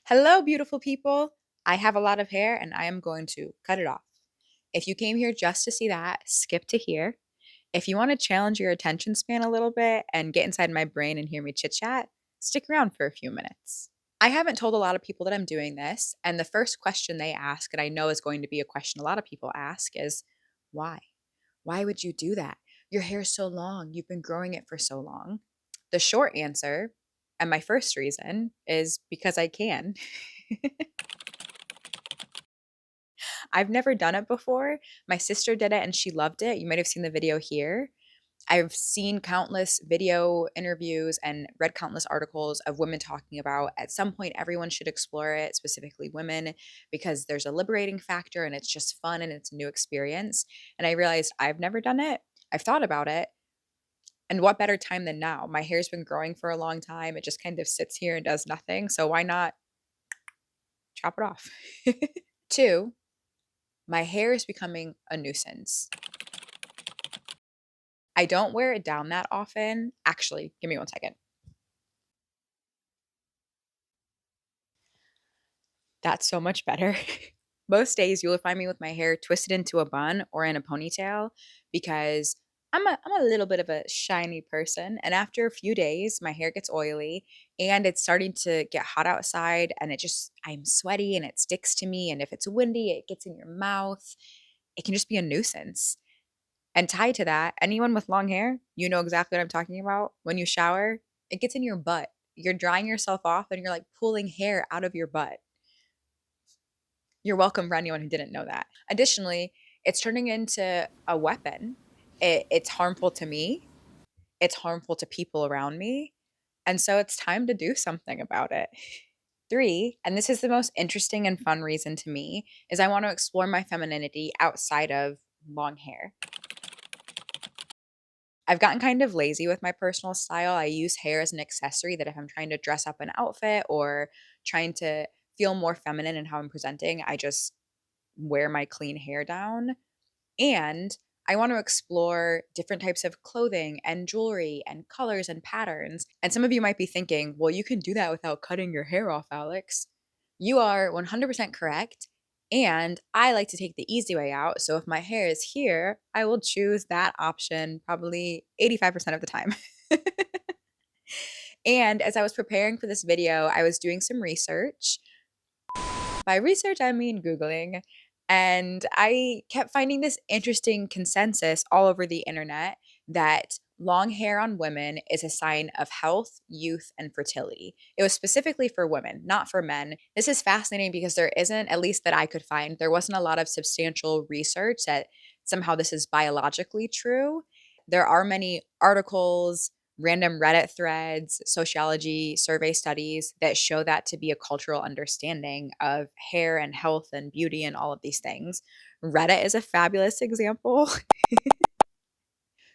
Hello, beautiful people. I have a lot of hair and I am going to cut it off. If you came here just to see that, skip to here. If you want to challenge your attention span a little bit and get inside my brain and hear me chit chat, stick around for a few minutes. I haven't told a lot of people that I'm doing this, and the first question they ask, and I know is going to be a question a lot of people ask, is why? Why would you do that? Your hair is so long. You've been growing it for so long. The short answer, and my first reason, is because I can. I've never done it before. My sister did it and she loved it. You might have seen the video here. I've seen countless video interviews and read countless articles of women talking about at some point everyone should explore it, specifically women, because there's a liberating factor and it's just fun and it's a new experience. And I realized I've never done it. I've thought about it. And what better time than now? My hair's been growing for a long time. It just kind of sits here and does nothing. So why not chop it off? Two, my hair is becoming a nuisance. I don't wear it down that often. Actually, give me one second. That's so much better. Most days you will find me with my hair twisted into a bun or in a ponytail because I'm a little bit of a shiny person. And after a few days, my hair gets oily and it's starting to get hot outside and I'm sweaty and it sticks to me. And if it's windy, it gets in your mouth. It can just be a nuisance. And tied to that, anyone with long hair, you know exactly what I'm talking about. When you shower, it gets in your butt. You're drying yourself off and you're like pulling hair out of your butt. You're welcome for anyone who didn't know that. Additionally, it's turning into a weapon. It's harmful to me, it's harmful to people around me. And so it's time to do something about it. Three, and this is the most interesting and fun reason to me, is I want to explore my femininity outside of long hair. I've gotten kind of lazy with my personal style. I use hair as an accessory that if I'm trying to dress up an outfit or trying to feel more feminine in how I'm presenting, I just wear my clean hair down. And I want to explore different types of clothing and jewelry and colors and patterns. And some of you might be thinking, well, you can do that without cutting your hair off, Alex. You are 100% correct. And I like to take the easy way out. So if my hair is here, I will choose that option probably 85% of the time. And as I was preparing for this video, I was doing some research. By research, I mean Googling. And I kept finding this interesting consensus all over the internet that long hair on women is a sign of health, youth, and fertility. It was specifically for women, not for men. This is fascinating because there isn't, at least that I could find, there wasn't a lot of substantial research that somehow this is biologically true. There are many articles, random Reddit threads, sociology, survey studies that show that to be a cultural understanding of hair and health and beauty and all of these things. Reddit is a fabulous example.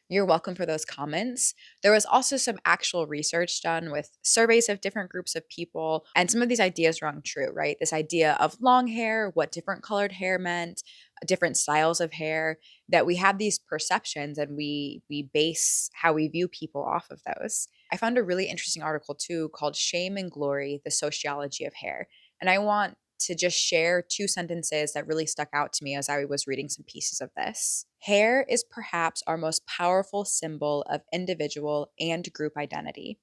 You're welcome for those comments. There was also some actual research done with surveys of different groups of people, and some of these ideas rung true, right? This idea of long hair, what different colored hair meant, different styles of hair, that we have these perceptions and we base how we view people off of those. I found a really interesting article too called Shame and Glory: The Sociology of Hair. And I want to just share two sentences that really stuck out to me as I was reading some pieces of this. Hair is perhaps our most powerful symbol of individual and group identity.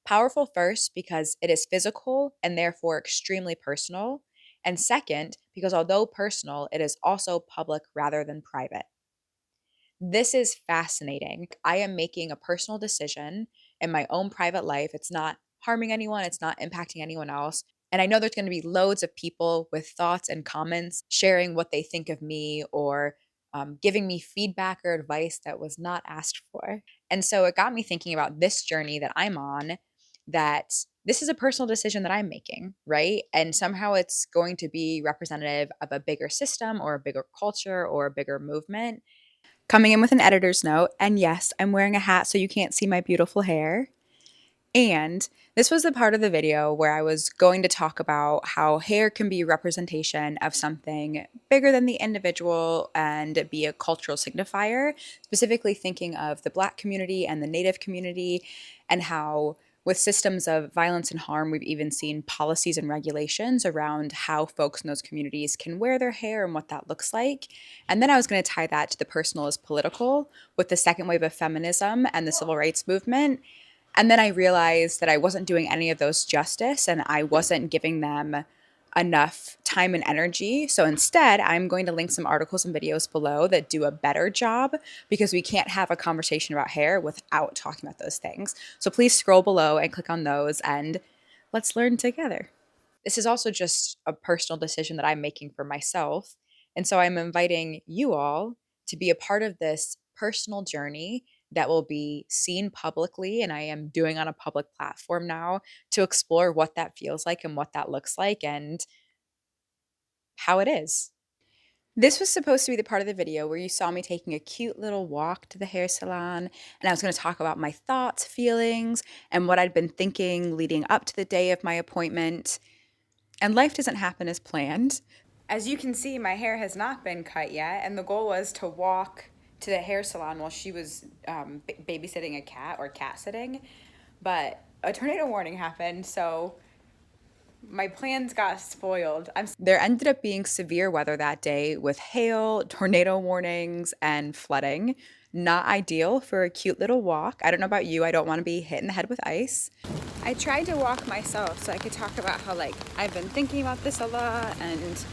Powerful first because it is physical and therefore extremely personal. And second, because although personal, it is also public rather than private. This is fascinating. I am making a personal decision in my own private life. It's not harming anyone, it's not impacting anyone else. And I know there's going to be loads of people with thoughts and comments sharing what they think of me or giving me feedback or advice that was not asked for. And so it got me thinking about this journey that I'm on, that this is a personal decision that I'm making, right? And somehow it's going to be representative of a bigger system or a bigger culture or a bigger movement. Coming in with an editor's note, and yes, I'm wearing a hat so you can't see my beautiful hair. And this was the part of the video where I was going to talk about how hair can be a representation of something bigger than the individual and be a cultural signifier, specifically thinking of the Black community and the Native community, and how With systems of violence and harm, we've even seen policies and regulations around how folks in those communities can wear their hair and what that looks like. And then I was going to tie that to the personal as political with the second wave of feminism and the civil rights movement. And then I realized that I wasn't doing any of those justice and I wasn't giving them enough time and energy. So instead, I'm going to link some articles and videos below that do a better job because we can't have a conversation about hair without talking about those things. So please scroll below and click on those and let's learn together. This is also just a personal decision that I'm making for myself. And so I'm inviting you all to be a part of this personal journey that will be seen publicly. And I am doing on a public platform now to explore what that feels like and what that looks like and how it is. This was supposed to be the part of the video where you saw me taking a cute little walk to the hair salon, and I was going to talk about my thoughts, feelings, and what I'd been thinking leading up to the day of my appointment. And life doesn't happen as planned. As you can see, my hair has not been cut yet, and the goal was to walk to the hair salon while she was babysitting a cat or cat sitting. But a tornado warning happened, so my plans got spoiled. There ended up being severe weather that day with hail, tornado warnings, and flooding. Not ideal for a cute little walk. I don't know about you, I don't want to be hit in the head with ice. I tried to walk myself so I could talk about how I've been thinking about this a lot and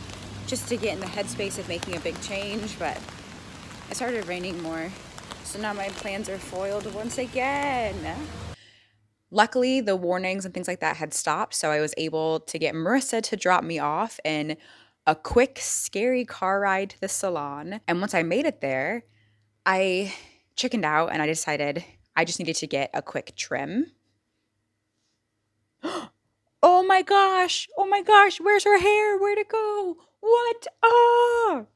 just to get in the headspace of making a big change, but it started raining more. So now my plans are foiled once again. Luckily, the warnings and things like that had stopped, so I was able to get Marissa to drop me off in a quick, scary car ride to the salon. And once I made it there, I chickened out and I decided I just needed to get a quick trim. Oh my gosh! Oh my gosh! Where's her hair? Where'd it go? What? Oh!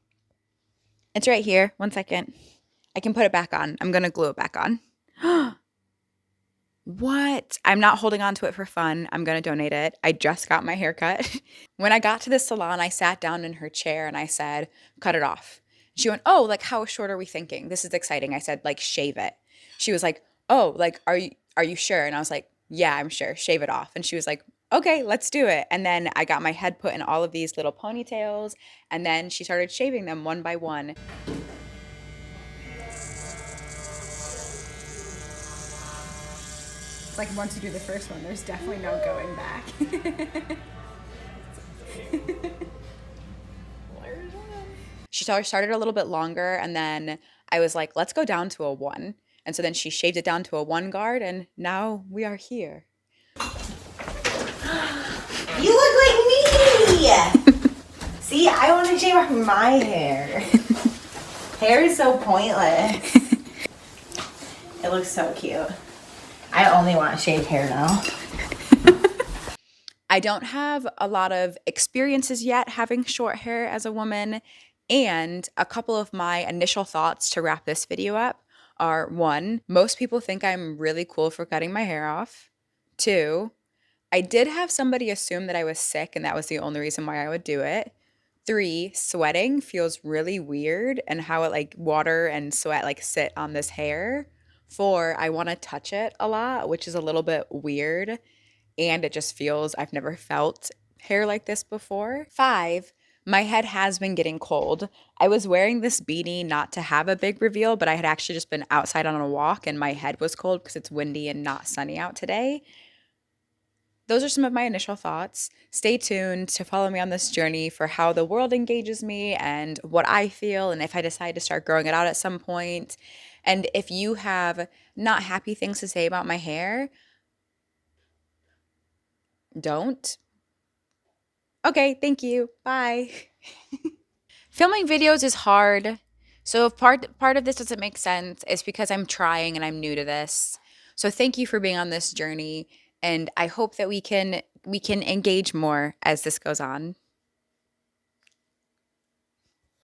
It's right here. 1 second. I can put it back on. I'm gonna glue it back on. What? I'm not holding on to it for fun. I'm gonna donate it. I just got my hair cut. When I got to the salon, I sat down in her chair and I said, cut it off. She went, oh, how short are we thinking? This is exciting. I said, shave it. She was like, oh, are you sure? And I was like, yeah, I'm sure. Shave it off. And she was like, okay, let's do it. And then I got my head put in all of these little ponytails, and then she started shaving them one by one. It's once you do the first one, there's definitely no going back. She started a little bit longer, and then I was like, let's go down to a 1. And so then she shaved it down to a 1 guard, and now we are here. You look like me! See, I want to shave off my hair. Hair is so pointless. It looks so cute. I only want shaved hair now. I don't have a lot of experiences yet having short hair as a woman, and a couple of my initial thoughts to wrap this video up are 1, most people think I'm really cool for cutting my hair off. 2, I did have somebody assume that I was sick and that was the only reason why I would do it. 3, sweating feels really weird and how it water and sweat sit on this hair. 4, I want to touch it a lot, which is a little bit weird. And it just feels, I've never felt hair like this before. 5, my head has been getting cold. I was wearing this beanie not to have a big reveal, but I had actually just been outside on a walk and my head was cold because it's windy and not sunny out today. Those are some of my initial thoughts. Stay tuned to follow me on this journey for how the world engages me and what I feel, and if I decide to start growing it out at some point. And if you have not happy things to say about my hair, don't. Okay, thank you. Bye. Filming videos is hard. So if part of this doesn't make sense, it's because I'm trying and I'm new to this. So thank you for being on this journey, and I hope that we can engage more as this goes on.